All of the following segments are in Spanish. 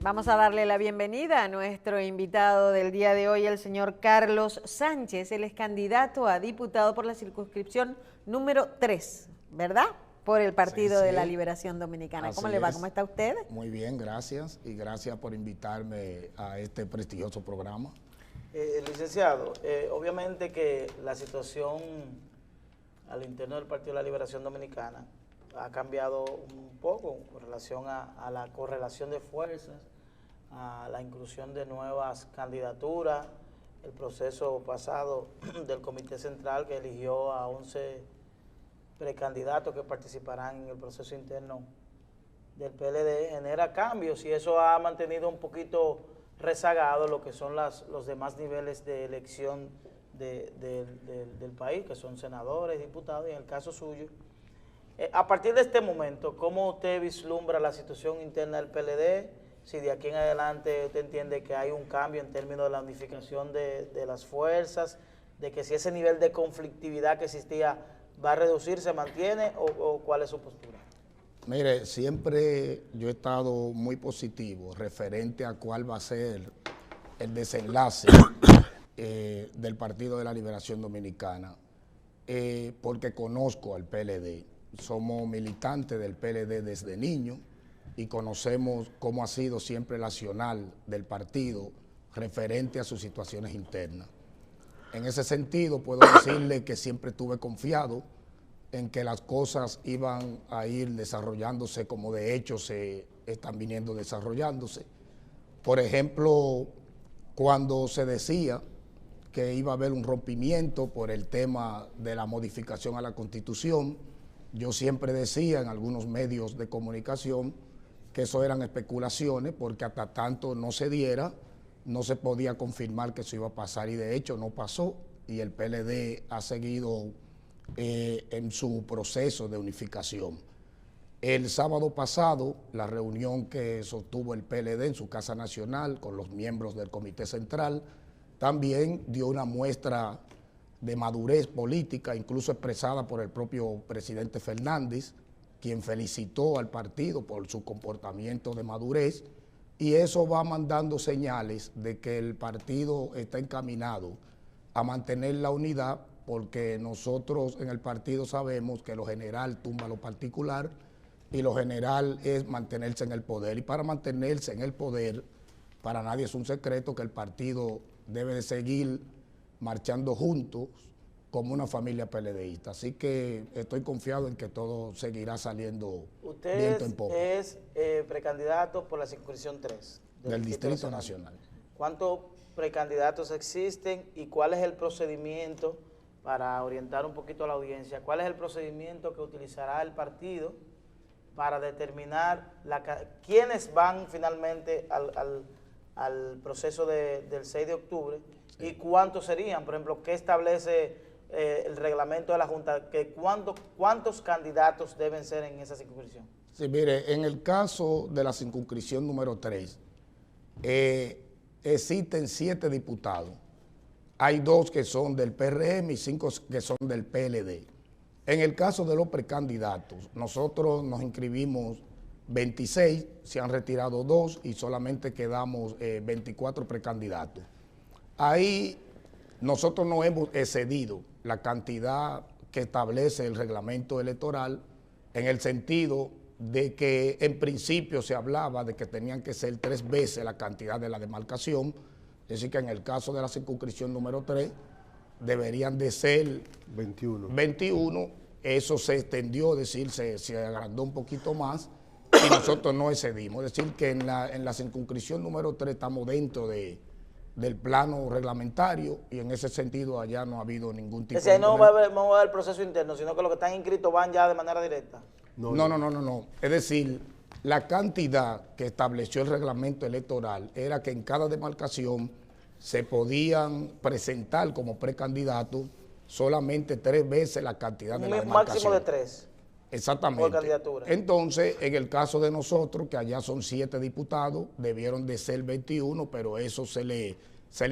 Vamos a darle la bienvenida a nuestro invitado del día de hoy, el señor Carlos Sánchez. Él es candidato a diputado por la circunscripción número 3, ¿verdad? Por el Partido de la Liberación Dominicana. ¿Cómo le va? ¿Cómo está usted? Muy bien, gracias. Y gracias por invitarme a este prestigioso programa. Licenciado, obviamente que la situación al interno del Partido de la Liberación Dominicana ha cambiado un poco con relación a la correlación de fuerzas, a la inclusión de nuevas candidaturas, el proceso pasado del Comité Central que eligió a 11 precandidatos que participarán en el proceso interno del PLD, genera cambios y eso ha mantenido un poquito rezagado lo que son los demás niveles de elección del país, que son senadores, diputados, y en el caso suyo. A partir de este momento, ¿cómo usted vislumbra la situación interna del PLD? Si de aquí en adelante usted entiende que hay un cambio en términos de la unificación de las fuerzas, de que si ese nivel de conflictividad que existía va a reducir, ¿se mantiene o cuál es su postura? Mire, siempre yo he estado muy positivo referente a cuál va a ser el desenlace del Partido de la Liberación Dominicana, porque conozco al PLD. Somos militantes del PLD desde niños y conocemos cómo ha sido siempre el accionar del partido referente a sus situaciones internas. En ese sentido, puedo decirle que siempre estuve confiado en que las cosas iban a ir desarrollándose como de hecho se están viniendo desarrollándose. Por ejemplo, cuando se decía que iba a haber un rompimiento por el tema de la modificación a la Constitución, yo siempre decía en algunos medios de comunicación que eso eran especulaciones porque hasta tanto no se diera, no se podía confirmar que eso iba a pasar y de hecho no pasó y el PLD ha seguido en su proceso de unificación. El sábado pasado, la reunión que sostuvo el PLD en su Casa Nacional con los miembros del Comité Central también dio una muestra de madurez política, incluso expresada por el propio presidente Fernández, quien felicitó al partido por su comportamiento de madurez, y eso va mandando señales de que el partido está encaminado a mantener la unidad, porque nosotros en el partido sabemos que lo general tumba lo particular y lo general es mantenerse en el poder. Y para mantenerse en el poder, para nadie es un secreto que el partido debe de seguir marchando juntos como una familia PLDista. Así que estoy confiado en que todo seguirá saliendo viento en popa. Usted es precandidato por la circunscripción 3 del Distrito Nacional. ¿Cuántos precandidatos existen y cuál es el procedimiento, para orientar un poquito a la audiencia, cuál es el procedimiento que utilizará el partido para determinar quiénes van finalmente al proceso del 6 de octubre y cuántos serían? Por ejemplo, ¿qué establece el reglamento de la Junta? ¿Cuántos candidatos deben ser en esa circunscripción? Sí, mire, en el caso de la circunscripción número 3, existen 7 diputados. Hay 2 que son del PRM y 5 que son del PLD. En el caso de los precandidatos, nosotros nos inscribimos 26, se han retirado 2 y solamente quedamos 24 precandidatos. Ahí nosotros no hemos excedido la cantidad que establece el reglamento electoral, en el sentido de que en principio se hablaba de que tenían que ser 3 veces la cantidad de la demarcación. Es decir, que en el caso de la circunscripción número 3 deberían de ser 21. Eso se extendió, es decir, se agrandó un poquito más y nosotros no excedimos. Es decir, que en la circunscripción número 3 estamos dentro del plano reglamentario y en ese sentido allá no ha habido ningún tipo de... no va a haber el proceso interno, sino que los que están inscritos van ya de manera directa. No. Es decir, la cantidad que estableció el reglamento electoral era que en cada demarcación se podían presentar como precandidatos solamente 3 veces la cantidad de la demarcación. Un máximo de 3. Exactamente. Por candidatura. Entonces, en el caso de nosotros, que allá son 7 diputados, debieron de ser 21, pero eso se le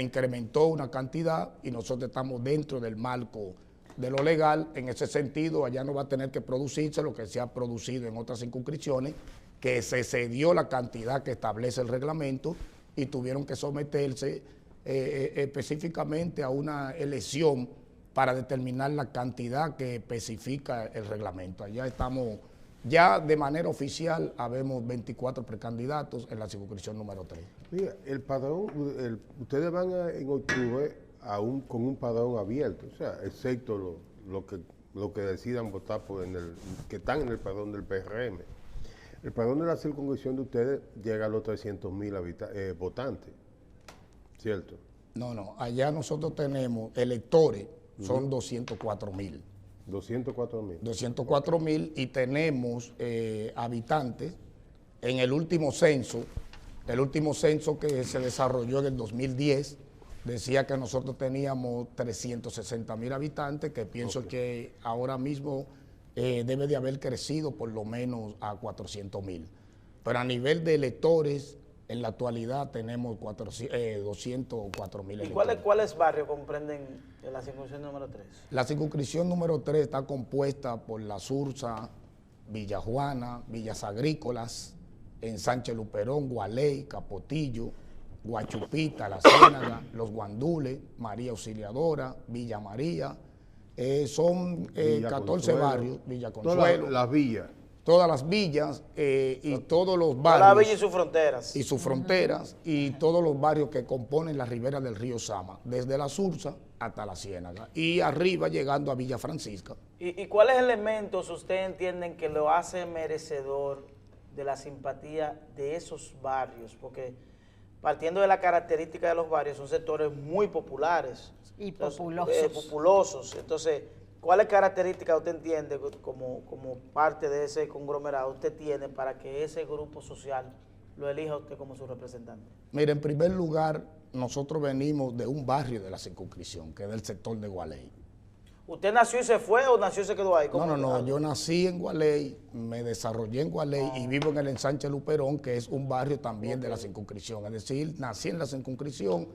incrementó una cantidad y nosotros estamos dentro del marco de lo legal. En ese sentido, allá no va a tener que producirse lo que se ha producido en otras circunscripciones, que se excedió la cantidad que establece el reglamento y tuvieron que someterse específicamente a una elección para determinar la cantidad que especifica el reglamento. Allá estamos, ya de manera oficial, habemos 24 precandidatos en la circunscripción número 3. Mira, el padrón, ustedes van en octubre con un padrón abierto, o sea, excepto lo que decidan votar que están en el padrón del PRM. El padrón de la circunscripción de ustedes llega a los 300,000 votantes, ¿cierto? No, allá nosotros tenemos electores, son 204,000. 204,000. 204,000 y tenemos habitantes en el último censo que se desarrolló en el 2010, decía que nosotros teníamos 360,000 habitantes, que pienso que ahora mismo debe de haber crecido por lo menos a 400,000. Pero a nivel de electores, en la actualidad tenemos 204,000 electores. ¿Y cuáles barrios comprenden la circunscripción número 3? La circunscripción número 3 está compuesta por La Sursa, Villa Juana, Villas Agrícolas, Ensanche Luperón, Gualey, Capotillo, Guachupita, La Ciénaga, Los Guandules, María Auxiliadora, Villa María. Son 14 barrios, Villa Consuelo. Las villas. Todas las villas y todos los La barrios. villa y sus fronteras. Y sus fronteras y todos los barrios que componen la ribera del río Sama, desde La Sursa hasta La Ciénaga. Y arriba llegando a Villa Francisca. ¿Y cuáles elementos ustedes entienden que lo hace merecedor de la simpatía de esos barrios? Porque partiendo de la característica de los barrios, son sectores muy populares. Y populosos. Populosos. Entonces, ¿cuáles características usted entiende como parte de ese conglomerado usted tiene para que ese grupo social lo elija usted como su representante? Mire, en primer lugar, nosotros venimos de un barrio de la circunscripción, que es del sector de Gualey. ¿Usted nació y se fue o nació y se quedó ahí? No, yo nací en Gualey, me desarrollé en Gualey y vivo en el Ensanche Luperón, que es un barrio también de la circunscripción. Es decir, nací en la circunscripción,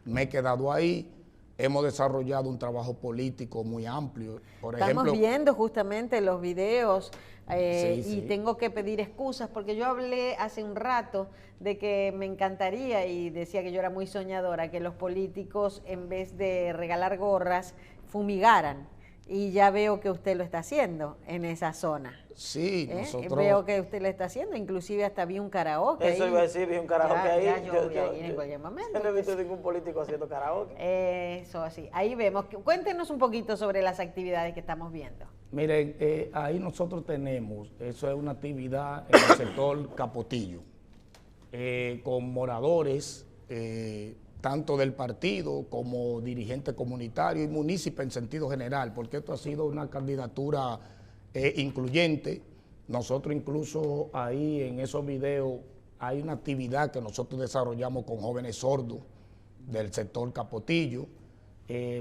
me he quedado ahí. Hemos desarrollado un trabajo político muy amplio. Estamos viendo justamente los videos sí. Y tengo que pedir excusas porque yo hablé hace un rato de que me encantaría y decía que yo era muy soñadora que los políticos en vez de regalar gorras fumigaran. Y ya veo que usted lo está haciendo en esa zona. Sí, nosotros... Veo que usted lo está haciendo, inclusive hasta vi un karaoke. Eso iba a decir, vi un karaoke ahí. Yo vi ahí en cualquier momento. Yo no he visto ningún político haciendo karaoke. Eso, así. Ahí vemos. Cuéntenos un poquito sobre las actividades que estamos viendo. Miren, ahí nosotros tenemos, eso es una actividad en el sector Capotillo, con moradores, tanto del partido como dirigentes comunitarios y municipios en sentido general, porque esto ha sido una candidatura incluyente. Nosotros incluso ahí en esos videos hay una actividad que nosotros desarrollamos con jóvenes sordos del sector Capotillo,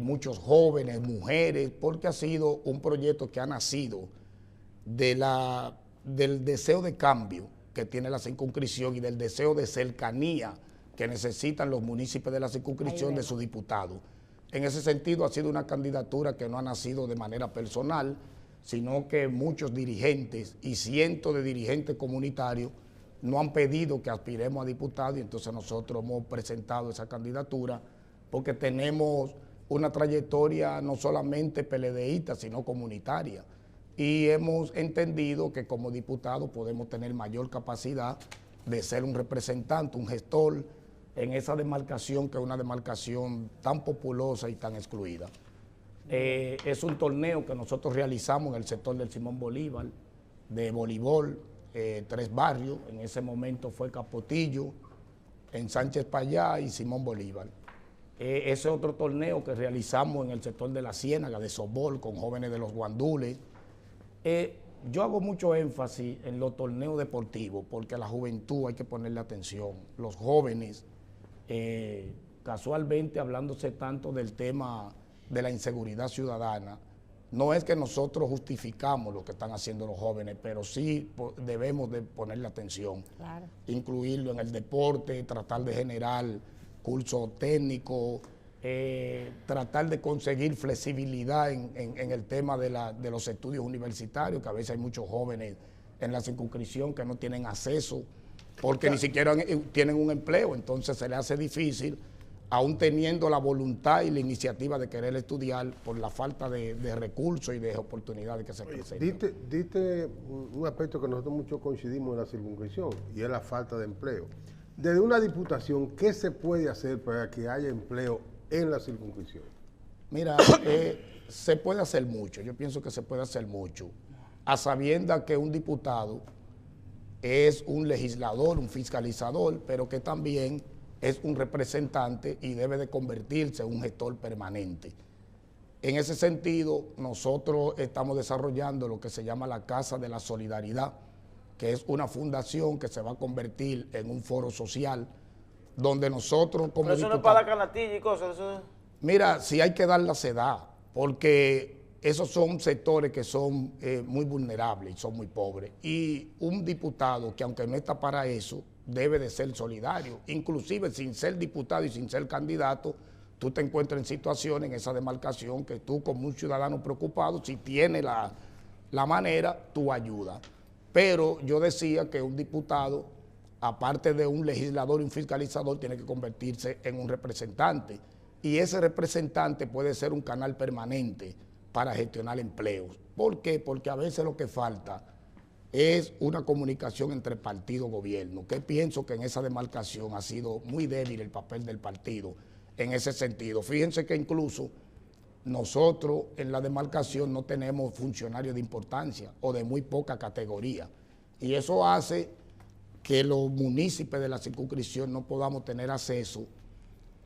muchos jóvenes, mujeres, porque ha sido un proyecto que ha nacido del deseo de cambio que tiene la circunscripción y del deseo de cercanía que necesitan los municipios de la circunscripción de sus diputados. En ese sentido ha sido una candidatura que no ha nacido de manera personal, sino que muchos dirigentes y cientos de dirigentes comunitarios nos han pedido que aspiremos a diputados y entonces nosotros hemos presentado esa candidatura porque tenemos una trayectoria no solamente PLDista, sino comunitaria. Y hemos entendido que como diputados podemos tener mayor capacidad de ser un representante, un gestor en esa demarcación que es una demarcación tan populosa y tan excluida. Es un torneo que nosotros realizamos en el sector del Simón Bolívar, de voleibol, 3 barrios, en ese momento fue Capotillo, en Sánchez Payá y Simón Bolívar. Ese otro torneo que realizamos en el sector de La Ciénaga, de softball, con jóvenes de Los Guandules. Yo hago mucho énfasis en los torneos deportivos, porque a la juventud hay que ponerle atención. Los jóvenes, casualmente hablándose tanto del tema de la inseguridad ciudadana, no es que nosotros justificamos lo que están haciendo los jóvenes, pero sí debemos de ponerle atención, claro. Incluirlo en el deporte, tratar de generar cursos técnicos, tratar de conseguir flexibilidad en el tema de los estudios universitarios, que a veces hay muchos jóvenes en la circunscripción que no tienen acceso porque ni siquiera tienen un empleo, entonces se les hace difícil, aún teniendo la voluntad y la iniciativa de querer estudiar por la falta de recursos y de oportunidades que se presentan. Diste un aspecto que nosotros muchos coincidimos en la circunscripción y es la falta de empleo. Desde una diputación, ¿qué se puede hacer para que haya empleo en la circunscripción? Mira, se puede hacer mucho, yo pienso que se puede hacer mucho, a sabiendas que un diputado es un legislador, un fiscalizador, pero que también es un representante y debe de convertirse en un gestor permanente. En ese sentido, nosotros estamos desarrollando lo que se llama la Casa de la Solidaridad, que es una fundación que se va a convertir en un foro social, donde nosotros como pero eso no es para la canastilla y cosas, eso... Mira, si hay que darla, se da, porque esos son sectores que son muy vulnerables y son muy pobres. Y un diputado que aunque no está para eso, debe de ser solidario. Inclusive sin ser diputado y sin ser candidato, tú te encuentras en situaciones, en esa demarcación, que tú como un ciudadano preocupado, si tienes la manera, tú ayudas. Pero yo decía que un diputado, aparte de un legislador y un fiscalizador, tiene que convertirse en un representante. Y ese representante puede ser un canal permanente para gestionar empleos. ¿Por qué? Porque a veces lo que falta es una comunicación entre partido y gobierno, que pienso que en esa demarcación ha sido muy débil el papel del partido en ese sentido. Fíjense que incluso nosotros en la demarcación no tenemos funcionarios de importancia o de muy poca categoría, y eso hace que los municipios de la circunscripción no podamos tener acceso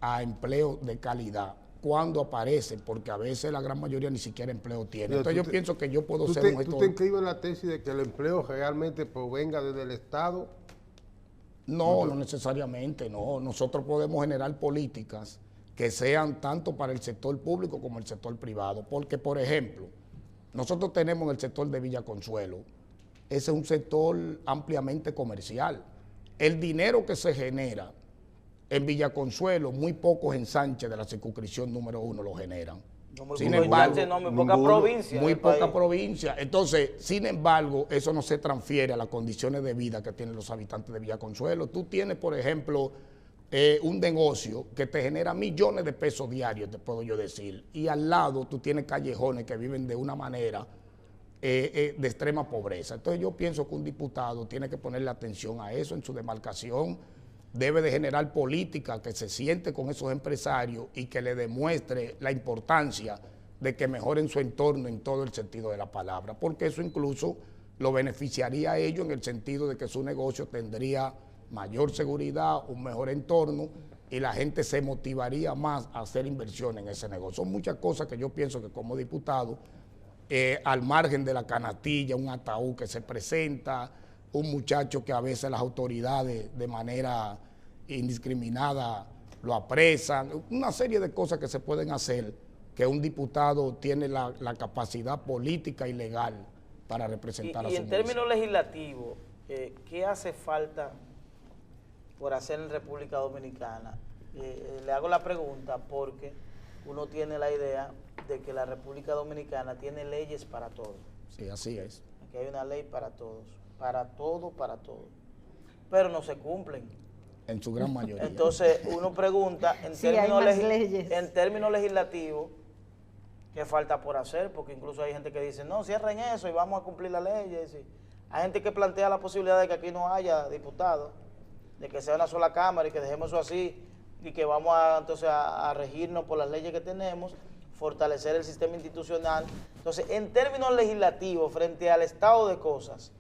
a empleo de calidad cuando aparecen, porque a veces la gran mayoría ni siquiera empleo tiene. Entonces yo pienso que yo puedo ser un gestor. ¿Tú te inscribes en la tesis de que el empleo realmente provenga desde el Estado? No, no necesariamente, no. Nosotros podemos generar políticas que sean tanto para el sector público como el sector privado, porque por ejemplo, nosotros tenemos en el sector de Villa Consuelo, ese es un sector ampliamente comercial. El dinero que se genera en Villa Consuelo, muy pocos ensanches de la circunscripción número 1 lo generan. Sin embargo, muy poca provincia. Muy poca provincia. Entonces, sin embargo, eso no se transfiere a las condiciones de vida que tienen los habitantes de Villa Consuelo. Tú tienes, por ejemplo, un negocio que te genera millones de pesos diarios, te puedo yo decir, y al lado tú tienes callejones que viven de una manera de extrema pobreza. Entonces yo pienso que un diputado tiene que ponerle atención a eso en su demarcación, debe de generar política que se siente con esos empresarios y que le demuestre la importancia de que mejoren su entorno en todo el sentido de la palabra, porque eso incluso lo beneficiaría a ellos en el sentido de que su negocio tendría mayor seguridad, un mejor entorno, y la gente se motivaría más a hacer inversión en ese negocio. Son muchas cosas que yo pienso que como diputado, al margen de la canastilla, un ataúd que se presenta, un muchacho que a veces las autoridades de manera indiscriminada lo apresan, una serie de cosas que se pueden hacer, que un diputado tiene la capacidad política y legal para representar a su municipio. Y en términos legislativos, ¿qué hace falta por hacer en República Dominicana? Le hago la pregunta porque uno tiene la idea de que la República Dominicana tiene leyes para todos. Sí, así es. Aquí hay una ley para todos, para todo, pero no se cumplen. En su gran mayoría. Entonces uno pregunta en, sí, en términos legislativos, ¿qué falta por hacer? Porque incluso hay gente que dice, no, cierren eso y vamos a cumplir la ley. Hay gente que plantea la posibilidad de que aquí no haya diputados, de que sea una sola Cámara y que dejemos eso así y que vamos entonces a regirnos por las leyes que tenemos, fortalecer el sistema institucional. Entonces, en términos legislativos, frente al estado de cosas,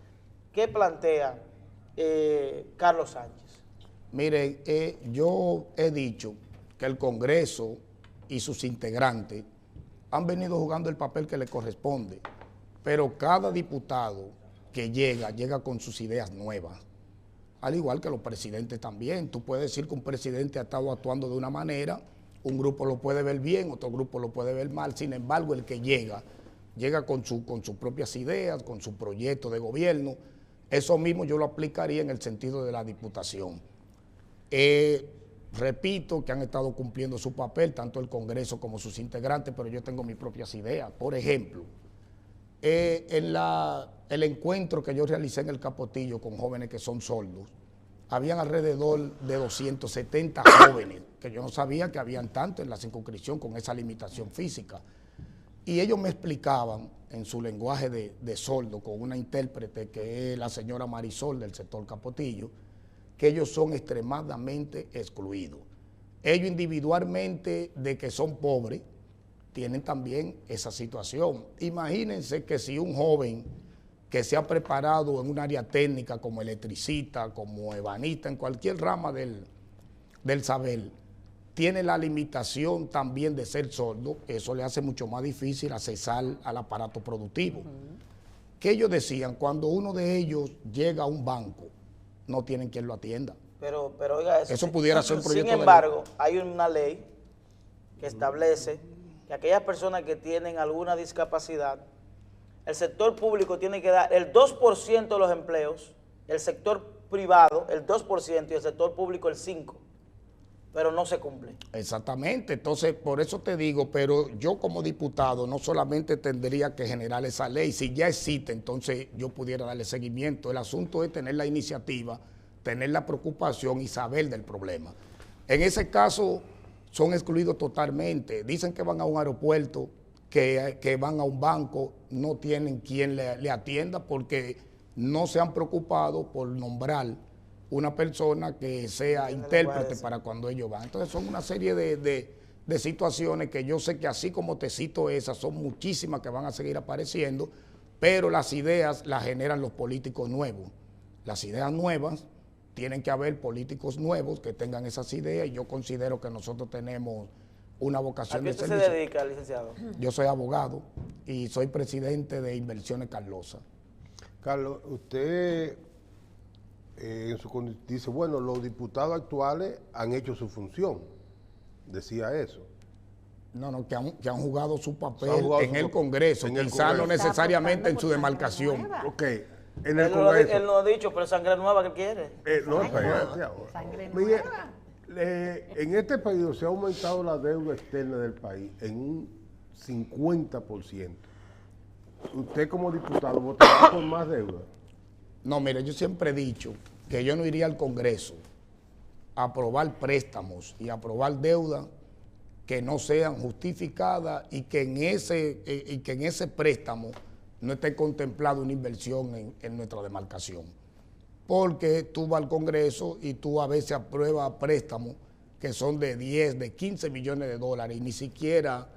¿qué plantea Carlos Sánchez? Mire, yo he dicho que el Congreso y sus integrantes han venido jugando el papel que le corresponde, pero cada diputado que llega con sus ideas nuevas, al igual que los presidentes también. Tú puedes decir que un presidente ha estado actuando de una manera, un grupo lo puede ver bien, otro grupo lo puede ver mal, sin embargo el que llega con sus propias ideas, con su proyecto de gobierno. Eso mismo yo lo aplicaría en el sentido de la diputación. Repito que han estado cumpliendo su papel, tanto el Congreso como sus integrantes, pero yo tengo mis propias ideas. Por ejemplo, el encuentro que yo realicé en el Capotillo con jóvenes que son sordos, habían alrededor de 270 jóvenes, que yo no sabía que habían tanto en la circunscripción con esa limitación física. Y ellos me explicaban en su lenguaje de sordo, con una intérprete que es la señora Marisol del sector Capotillo, que ellos son extremadamente excluidos. Ellos individualmente, de que son pobres, tienen también esa situación. Imagínense que si un joven que se ha preparado en un área técnica como electricista, como ebanista, en cualquier rama del saber, tiene la limitación también de ser sordo, eso le hace mucho más difícil accesar al aparato productivo. Que ellos decían, cuando uno de ellos llega a un banco, no tienen quien lo atienda. Pero oiga eso pudiera ser un proyecto. Sin embargo, hay una ley que establece que aquellas personas que tienen alguna discapacidad, el sector público tiene que dar el 2% de los empleos, el sector privado el 2% y el sector público el 5%, pero no se cumple. Exactamente, entonces por eso te digo, pero yo como diputado no solamente tendría que generar esa ley, si ya existe, entonces yo pudiera darle seguimiento. El asunto es tener la iniciativa, tener la preocupación y saber del problema. En ese caso son excluidos totalmente, dicen que van a un aeropuerto, que van a un banco, no tienen quien le atienda porque no se han preocupado por nombrar una persona que sea intérprete para cuando ellos van. Entonces son una serie de situaciones que yo sé que así como te cito esas, son muchísimas que van a seguir apareciendo, pero las ideas las generan los políticos nuevos. Las ideas nuevas, tienen que haber políticos nuevos que tengan esas ideas y yo considero que nosotros tenemos una vocación de servicio. ¿A qué usted se dedica, licenciado? Yo soy abogado y soy presidente de Inversiones Carlosa. Carlos, usted dice, bueno, los diputados actuales han hecho su función, decía eso. No, que han jugado su papel en el Congreso, quizás no necesariamente en su demarcación. Ok, en el Congreso. Él no ha dicho, pero sangre nueva que quiere. No, espérate ahora. Sangre Mire, nueva. en este periodo se ha aumentado la deuda externa del país en un 50%. ¿Usted como diputado votará por más deuda? No, mire, yo siempre he dicho que yo no iría al Congreso a aprobar préstamos y a aprobar deuda que no sean justificadas y que en ese préstamo no esté contemplada una inversión en nuestra demarcación. Porque tú vas al Congreso y tú a veces apruebas préstamos que son de 10, de 15 millones de dólares y ni siquiera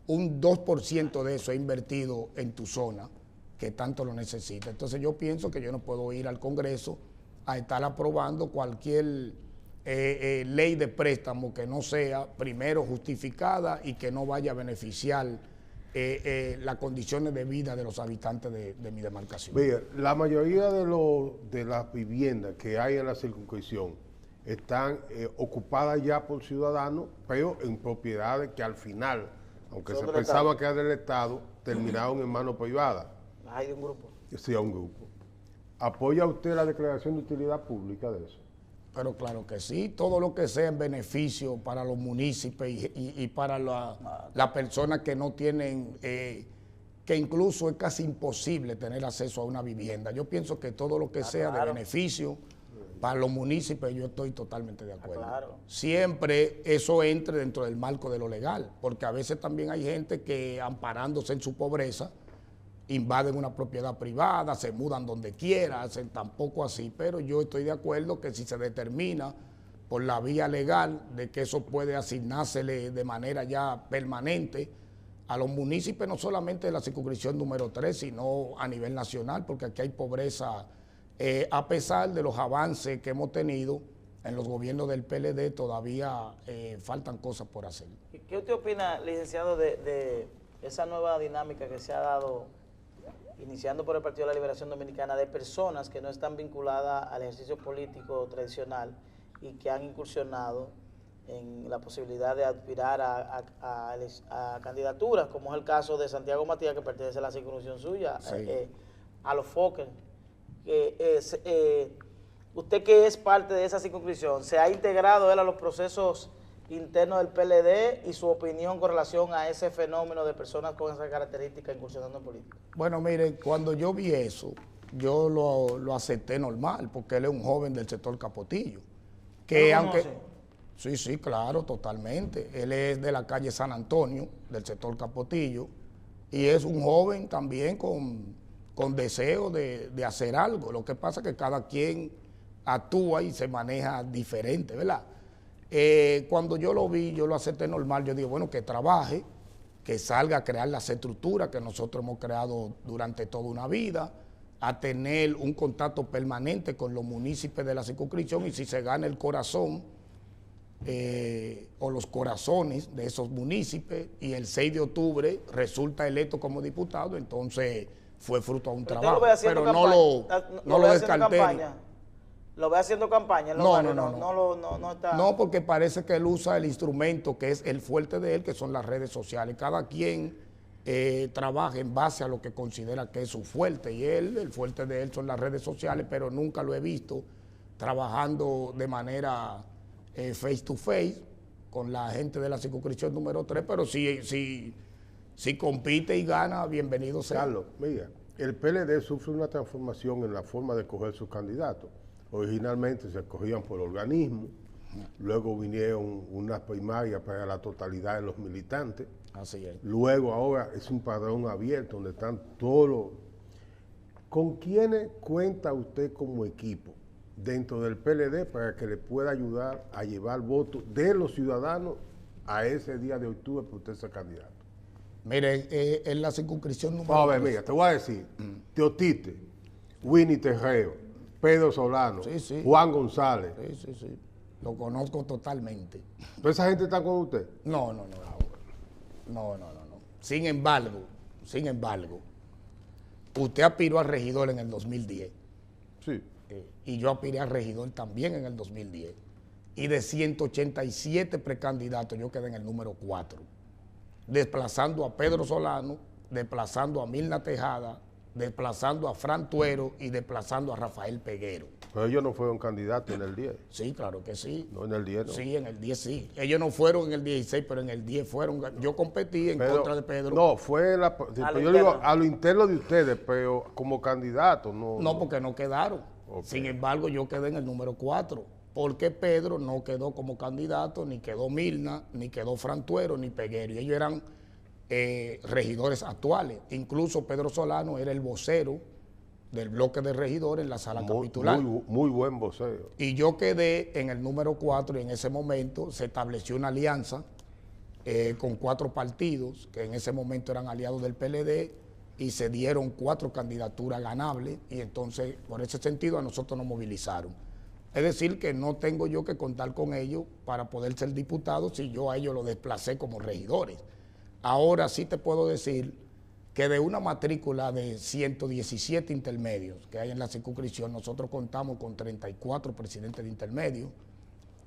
un 2% de eso es invertido en tu zona, que tanto lo necesita. Entonces yo pienso que yo no puedo ir al Congreso a estar aprobando cualquier ley de préstamo que no sea primero justificada y que no vaya a beneficiar las condiciones de vida de los habitantes de mi demarcación. Mira, la mayoría de las viviendas que hay en la circunscripción están ocupadas ya por ciudadanos, pero en propiedades que al final, aunque se pensaba que era del Estado, terminaron en manos privadas. Hay de un grupo. Sí, a un grupo. ¿Apoya usted la declaración de utilidad pública de eso? Pero claro que sí, todo lo que sea en beneficio para los municipios y para las personas que no tienen, que incluso es casi imposible tener acceso a una vivienda. Yo pienso que todo lo que sea de beneficio para los municipios, yo estoy totalmente de acuerdo. Claro. Siempre eso entre dentro del marco de lo legal, porque a veces también hay gente que amparándose en su pobreza, invaden una propiedad privada, se mudan donde quiera, hacen tampoco así, pero yo estoy de acuerdo que si se determina por la vía legal de que eso puede asignársele de manera ya permanente a los municipios, no solamente de la circunscripción número 3, sino a nivel nacional, porque aquí hay pobreza, a pesar de los avances que hemos tenido en los gobiernos del PLD, todavía faltan cosas por hacer. ¿Qué usted opina, licenciado, de esa nueva dinámica que se ha dado iniciando por el Partido de la Liberación Dominicana, de personas que no están vinculadas al ejercicio político tradicional y que han incursionado en la posibilidad de aspirar a candidaturas, como es el caso de Santiago Matías, que pertenece a la circunscripción suya, Sí. a los Fokker? Usted que es parte de esa circunscripción, ¿se ha integrado él a los procesos interno del PLD y su opinión con relación a ese fenómeno de personas con esa característica incursionando en política. Bueno, mire, cuando yo vi eso, yo lo acepté normal, porque él es un joven del sector Capotillo. Que ¿Lo aunque... conoce? Sí, claro, totalmente. Él es de la calle San Antonio, del sector Capotillo, y es un joven también con deseo de hacer algo. Lo que pasa es que cada quien actúa y se maneja diferente, ¿verdad? Cuando yo lo vi, yo lo acepté normal. Yo digo, bueno, que trabaje, que salga a crear las estructuras que nosotros hemos creado durante toda una vida, a tener un contacto permanente con los municipios de la circunscripción, y si se gana el corazón o los corazones de esos municipios y el 6 de octubre resulta electo como diputado, entonces fue fruto de un Pero trabajo. usted lo ve haciendo Pero campaña, no lo ve haciendo descarté. campaña. ¿Lo ve haciendo campaña? en los barrios? No está... No, porque parece que él usa el instrumento que es el fuerte de él, que son las redes sociales. Cada quien trabaja en base a lo que considera que es su fuerte, y el fuerte de él son las redes sociales, pero nunca lo he visto trabajando de manera face to face con la gente de la circunscripción número 3, pero si compite y gana, bienvenido sea. Carlos, mira, el PLD sufre una transformación en la forma de escoger sus candidatos. Originalmente se escogían por organismo, luego vinieron unas primarias para la totalidad de los militantes. Así es. Luego ahora es un padrón abierto donde están todos los... ¿Con quiénes cuenta usted como equipo dentro del PLD para que le pueda ayudar a llevar votos de los ciudadanos a ese día de octubre para usted ser candidato? Mire, en la circunscripción número Vamos a ver, 3, mira, te voy a decir, Teotite, Winnie Terreo, Pedro Solano, Sí. Juan González, Sí, lo conozco totalmente. ¿toda esa gente está con usted? No. Sin embargo, usted aspiró a regidor en el 2010. Sí. Y yo aspiré a regidor también en el 2010. Y de 187 precandidatos, yo quedé en el número 4. Desplazando a Pedro Solano, desplazando a Milna Tejada, desplazando a Fran Tuero y desplazando a Rafael Peguero. Pero ellos no fueron candidatos en el 10. Sí, claro que sí. No, en el 10 no. Sí, en el 10 sí. Ellos no fueron en el 16, pero en el 10 fueron. Yo competí en contra de Pedro. No, fue la... yo digo a lo interno de ustedes, pero como candidato, no. No, porque no quedaron. Ok. Sin embargo, yo quedé en el número 4, porque Pedro no quedó como candidato, ni quedó Milna, ni quedó Fran Tuero, ni Peguero. Y ellos eran regidores actuales. Incluso Pedro Solano era el vocero del bloque de regidores en la sala capitular. Muy buen voceo. Y yo quedé en el número 4, y en ese momento se estableció una alianza con 4 partidos, que en ese momento eran aliados del PLD, y se dieron 4 candidaturas ganables, y entonces, por ese sentido, a nosotros nos movilizaron. Es decir, que no tengo yo que contar con ellos para poder ser diputado si yo a ellos los desplacé como regidores. Ahora sí te puedo decir que de una matrícula de 117 intermedios que hay en la circunscripción, nosotros contamos con 34 presidentes de intermedios.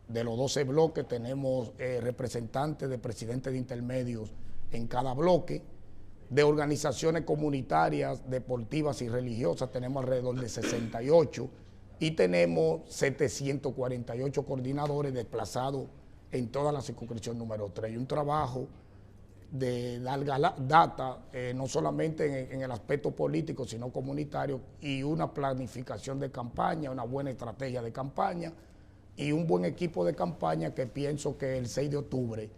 De los 12 bloques tenemos representantes de presidentes de intermedios en cada bloque. De organizaciones comunitarias, deportivas y religiosas tenemos alrededor de 68, y tenemos 748 coordinadores desplazados en toda la circunscripción número 3. Y un trabajo de dar data, no solamente en el aspecto político, sino comunitario, y una planificación de campaña, una buena estrategia de campaña y un buen equipo de campaña, que pienso que el 6 de octubre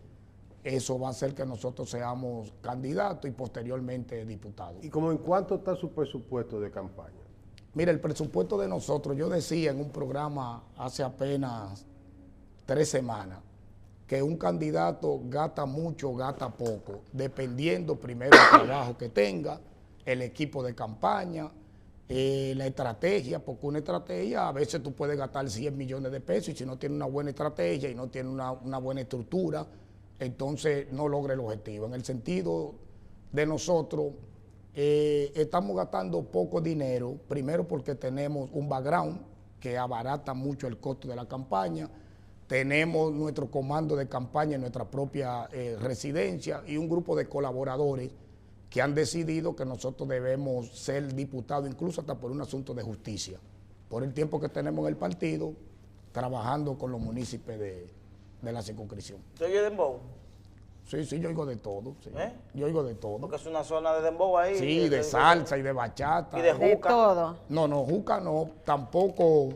eso va a hacer que nosotros seamos candidatos y posteriormente diputados. ¿Y como en cuánto está su presupuesto de campaña? Mira, el presupuesto de nosotros, yo decía en un programa hace apenas 3 semanas, que un candidato gasta mucho, gasta poco, dependiendo primero del trabajo que tenga, el equipo de campaña, la estrategia, porque una estrategia, a veces tú puedes gastar 100 millones de pesos, y si no tienes una buena estrategia y no tienes una buena estructura, entonces no logra el objetivo. En el sentido de nosotros, estamos gastando poco dinero, primero porque tenemos un background que abarata mucho el costo de la campaña. Tenemos nuestro comando de campaña en nuestra propia residencia, y un grupo de colaboradores que han decidido que nosotros debemos ser diputados, incluso hasta por un asunto de justicia, por el tiempo que tenemos en el partido, trabajando con los municipios de la circunscripción. ¿Usted oye dembow? Sí, yo oigo de todo. Sí. ¿Eh? Yo oigo de todo. Porque es una zona de dembow ahí. Sí, de salsa y de bachata. Y de De juca. todo. No, juca no. Tampoco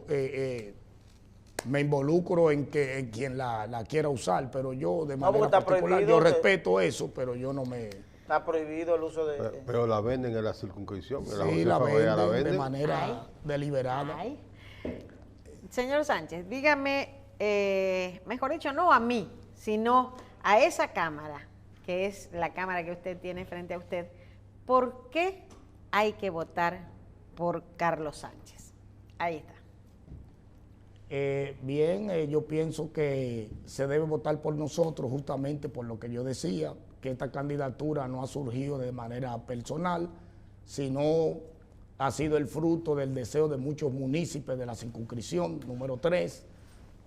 me involucro en quien la quiera usar, pero yo de No, porque manera está particular, prohibido yo que- respeto eso, pero yo no me... Está prohibido el uso de... Pero la venden en la circunscripción. En la Sí, Josefa la Brea venden de manera Ay. deliberada. Ay. Señor Sánchez, dígame, mejor dicho, no a mí, sino a esa cámara, que es la cámara que usted tiene frente a usted, ¿por qué hay que votar por Carlos Sánchez? Ahí está. Yo pienso que se debe votar por nosotros justamente por lo que yo decía, que esta candidatura no ha surgido de manera personal, sino ha sido el fruto del deseo de muchos municipios de la circunscripción número 3,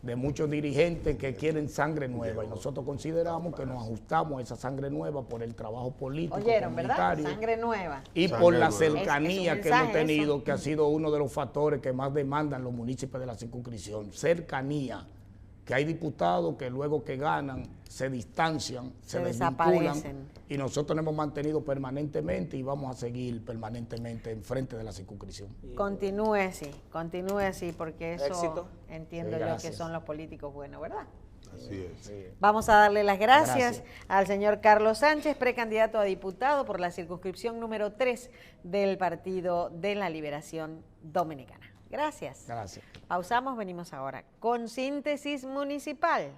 de muchos dirigentes que quieren sangre nueva, y nosotros consideramos que nos ajustamos a esa sangre nueva por el trabajo político, Oyeron, ¿verdad? comunitario, Sangre nueva. y Sangre por la nueva. cercanía Es un que hemos mensaje tenido, eso. que ha sido uno de los factores que más demandan los municipios de la circunscripción. Cercanía, que hay diputados que luego que ganan se distancian, se desvinculan, desaparecen. y nosotros nos hemos mantenido permanentemente y vamos a seguir permanentemente enfrente de la circunscripción. Continúe así, porque eso Éxito. entiendo Sí, yo que gracias. son los políticos buenos, ¿verdad? Así es. Vamos a darle las gracias, Gracias. al señor Carlos Sánchez, precandidato a diputado por la circunscripción número 3 del Partido de la Liberación Dominicana. Gracias. Gracias. Pausamos, venimos ahora con Síntesis Municipal.